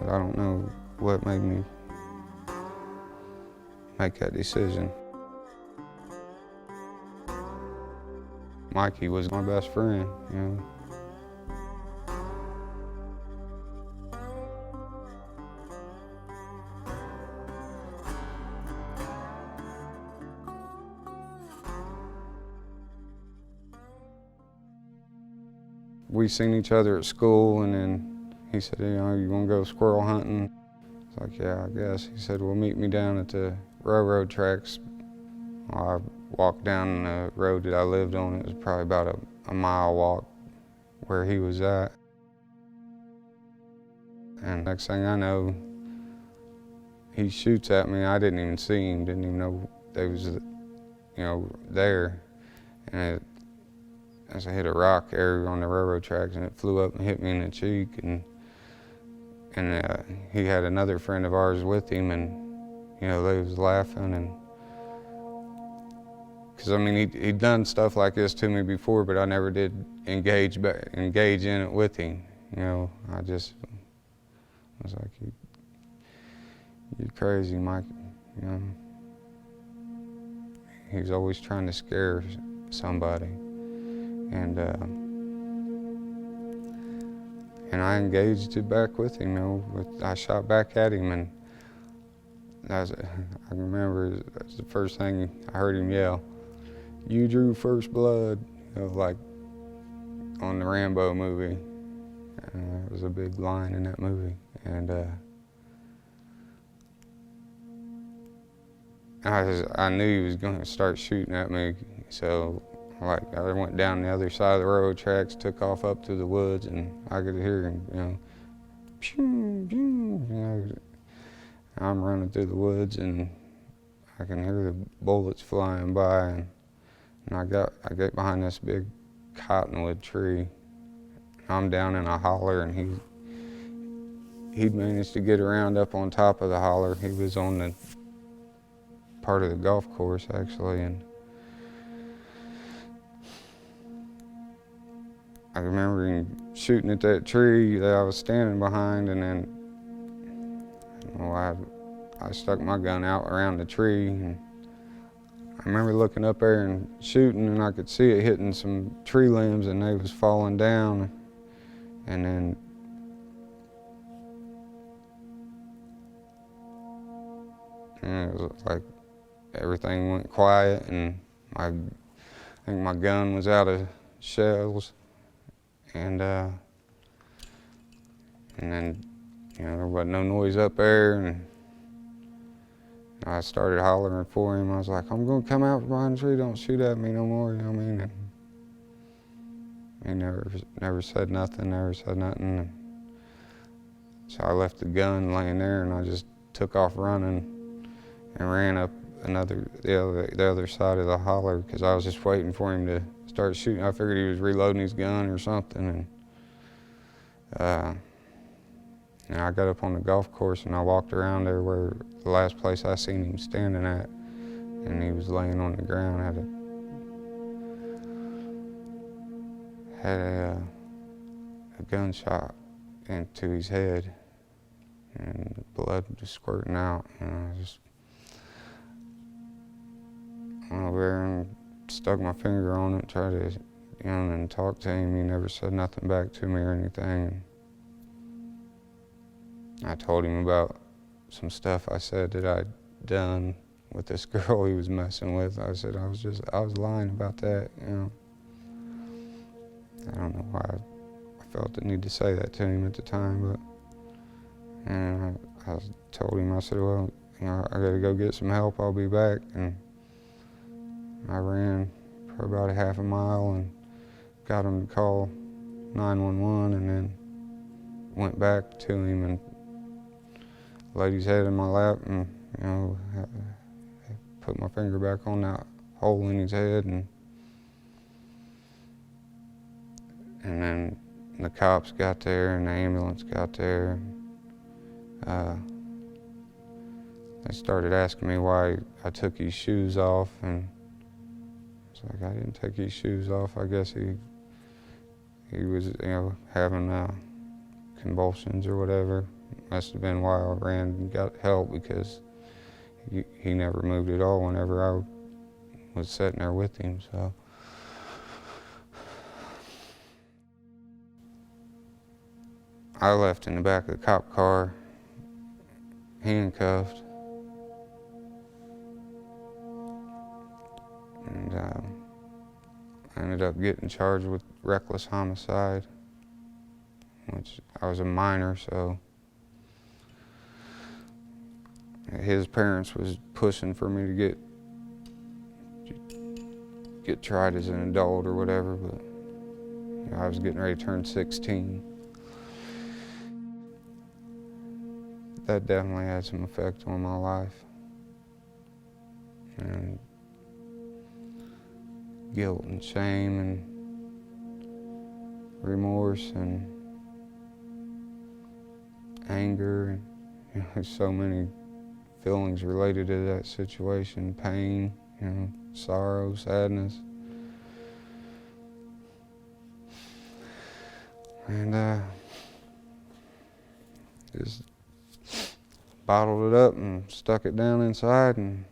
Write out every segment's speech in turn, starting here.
but I don't know what made me make that decision. Mikey was my best friend, you know. We seen each other at school, and then he said, you know, you wanna go squirrel hunting? I was like, yeah, I guess. He said, well, meet me down at the railroad tracks. I walked down the road that I lived on. It was probably about a mile walk where he was at. And next thing I know, he shoots at me. I didn't even see him, didn't even know they was, you know, there. And as I hit a rock area on the railroad tracks, and it flew up and hit me in the cheek. And he had another friend of ours with him, and you know, they was laughing. And because I mean, he'd done stuff like this to me before, but I never did engage in it with him. You know, I was like, you're crazy, Mike. You know, he was always trying to scare somebody, and I engaged it back with him. You know, I shot back at him, and I remember that's the first thing I heard him yell, "You drew first blood," you know, like on the Rambo movie. It was a big line in that movie, and I knew he was going to start shooting at me, so like I went down the other side of the railroad tracks, took off up through the woods, and I could hear him, you know, pew, pew, you know. I'm running through the woods, and I can hear the bullets flying by, and I get behind this big cottonwood tree. I'm down in a holler, and he'd managed to get around up on top of the holler. He was on the part of the golf course, actually, and I remember him shooting at that tree that I was standing behind, and then I stuck my gun out around the tree, and I remember looking up there and shooting, and I could see it hitting some tree limbs, and they was falling down, and then it was like everything went quiet, and I think my gun was out of shells, and then, you know, there wasn't no noise up there, and I started hollering for him. I was like, I'm gonna come out from behind the tree, don't shoot at me no more, you know what I mean? And he never said nothing, And so I left the gun laying there, and I just took off running and ran up the other side of the holler, because I was just waiting for him to start shooting. I figured he was reloading his gun or something, and I got up on the golf course, and I walked around there where the last place I seen him standing at, and he was laying on the ground, had a gunshot into his head, and blood was squirting out, and I just went over there and stuck my finger on it, tried to, you know, and talk to him. He never said nothing back to me or anything. I told him about some stuff I said that I'd done with this girl he was messing with. I said I was lying about that, you know. I don't know why I felt the need to say that to him at the time, but and I told him, I said, well, you know, I gotta go get some help, I'll be back. And I ran for about a half a mile and got him to call 911, and then went back to him and laid his head in my lap, and, you know, put my finger back on that hole in his head, and then the cops got there and the ambulance got there. They started asking me why I took his shoes off, and I was like, I didn't take his shoes off. I guess he was, you know, having convulsions or whatever. must have been why I ran and got help, because he never moved at all whenever I was sitting there with him. So I left in the back of the cop car, handcuffed, and I ended up getting charged with reckless homicide, which I was a minor, so his parents was pushing for me to get tried as an adult or whatever, but I was getting ready to turn 16. That definitely had some effect on my life. And guilt and shame and remorse and anger, and there's so many feelings related to that situation. Pain, sorrow, sadness. And just bottled it up and stuck it down inside, and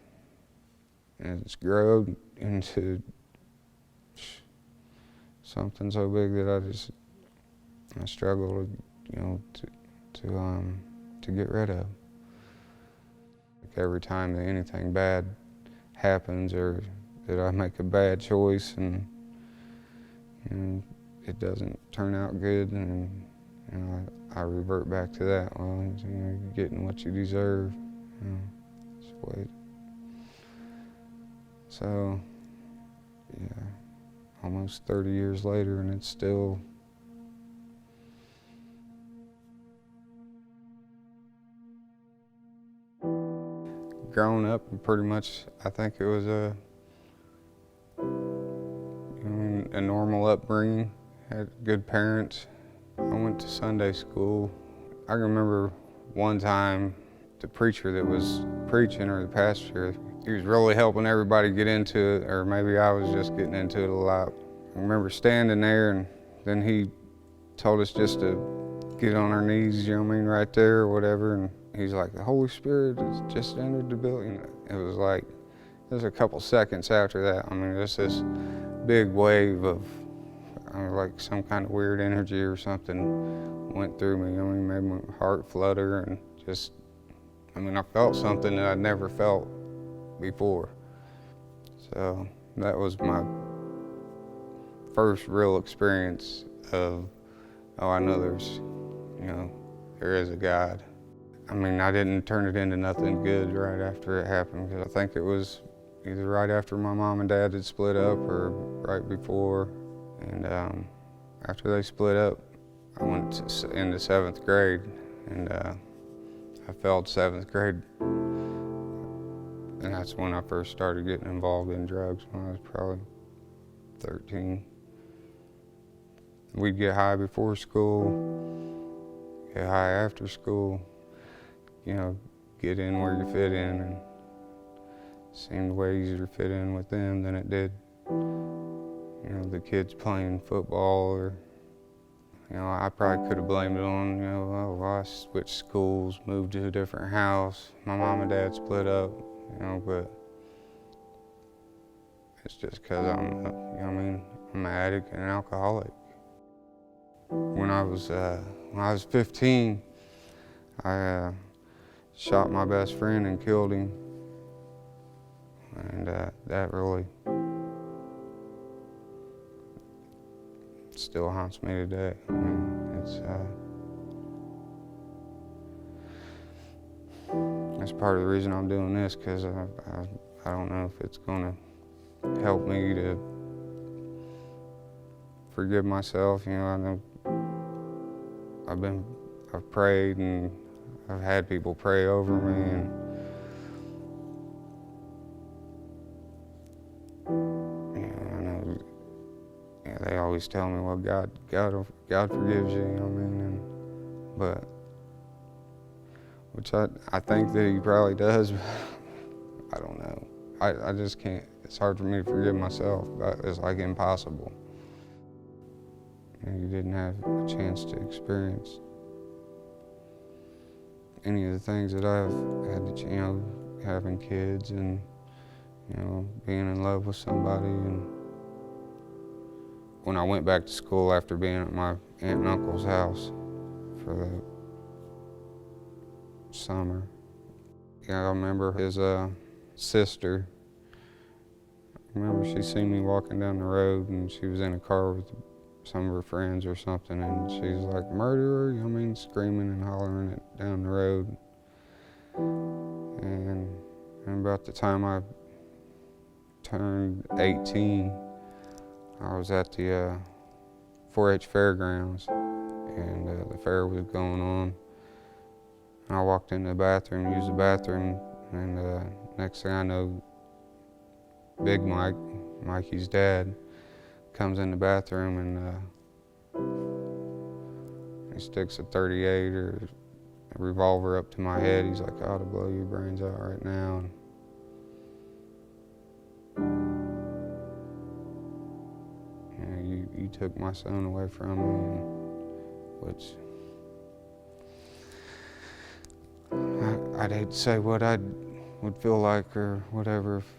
it's grown into something so big that I struggle to get rid of. Like every time that anything bad happens or that I make a bad choice and it doesn't turn out good, and I revert back to that. Well, you're getting what you deserve. Just wait. So, yeah, almost 30 years later, and it's still growing up. Pretty much, I think it was a normal upbringing. Had good parents. I went to Sunday school. I remember one time the preacher that was preaching, or the pastor, he was really helping everybody get into it, or maybe I was just getting into it a lot. I remember standing there, and then he told us just to get on our knees, right there or whatever, and he's like, the Holy Spirit has just entered the building. It was like, it was a couple seconds after that. Just this big wave of like some kind of weird energy or something went through me. Made my heart flutter, and just, I felt something that I'd never felt before. So that was my first real experience of, oh, I know there is a God. I didn't turn it into nothing good right after it happened, because I think it was either right after my mom and dad had split up or right before. And after they split up, I went into 7th grade, and I failed 7th grade. And that's when I first started getting involved in drugs, when I was probably 13. We'd get high before school, get high after school, get in where you fit in, and it seemed way easier to fit in with them than it did the kids playing football. Or I probably could have blamed it on I switched schools, moved to a different house, my mom and dad split up, but it's just because I'm an addict and an alcoholic. When I was 15, I shot my best friend and killed him, and that really still haunts me today. That's part of the reason I'm doing this, because I don't know if it's going to help me to forgive myself. I know I've prayed, and I've had people pray over me, and I know they always tell me, well, God forgives you, but which I think that He probably does, but I don't know. I just can't. It's hard for me to forgive myself. It's like impossible. You didn't have a chance to experience any of the things that I've had to, having kids and, being in love with somebody. And when I went back to school after being at my aunt and uncle's house for the summer, I remember his sister. I remember she seen me walking down the road, and she was in a car with some of her friends or something, and she's like, "Murderer," screaming and hollering it down the road. And about the time I turned 18, I was at the 4-H fairgrounds, and the fair was going on. And I walked in the bathroom, used the bathroom, and next thing I know, Big Mike, Mikey's dad, comes in the bathroom and he sticks a .38 or a revolver up to my head. He's like, "I ought to blow your brains out right now." And, you took my son away from me, which I'd hate to say what I would feel like or whatever if,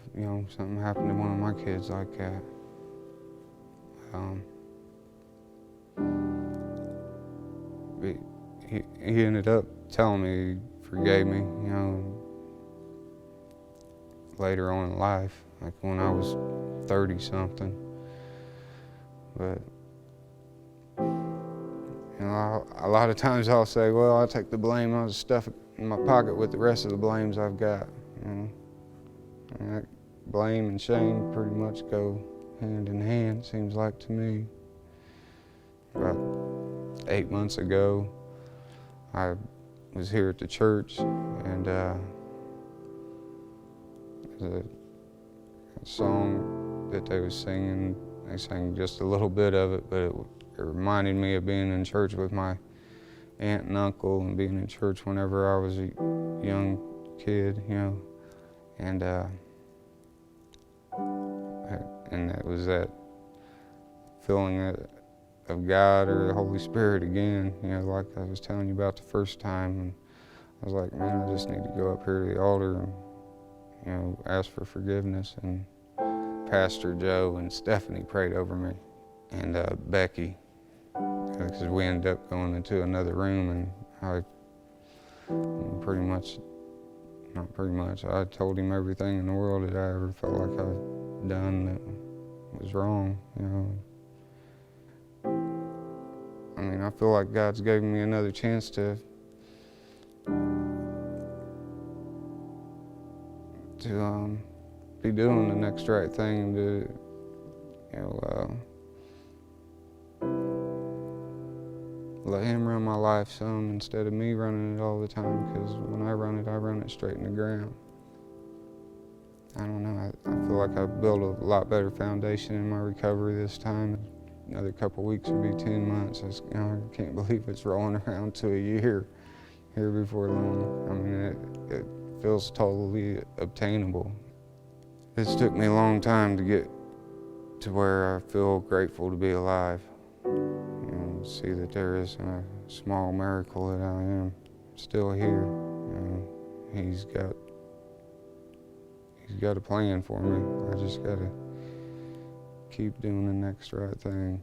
something happened to one of my kids like that. He ended up telling me he forgave me, later on in life, like when I was 30-something. But, a lot of times I'll say, well, I'll take the blame, I'll just stuff it in my pocket with the rest of the blames I've got. And that blame and shame pretty much go hand in hand, seems like to me. About 8 months ago, I was here at the church, and there's a song that they was singing. They sang just a little bit of it, but it reminded me of being in church with my aunt and uncle and being in church whenever I was a young kid, and it was that feeling of God or the Holy Spirit again, like I was telling you about the first time. And I was like, man, I just need to go up here to the altar and, ask for forgiveness. And Pastor Joe and Stephanie prayed over me, and Becky, because we ended up going into another room, and I I told him everything in the world that I ever felt like I've done that was wrong, I feel like God's given me another chance to be doing the next right thing and to, let Him run my life some instead of me running it all the time, because when I run it straight in the ground. I don't know, I feel like I've built a lot better foundation in my recovery this time. Another couple weeks would be 10 months. I can't believe it's rolling around to a year here before long. It feels totally obtainable. It's took me a long time to get to where I feel grateful to be alive. See that there is a small miracle that I am still here. He's got a plan for me. I just got to keep doing the next right thing.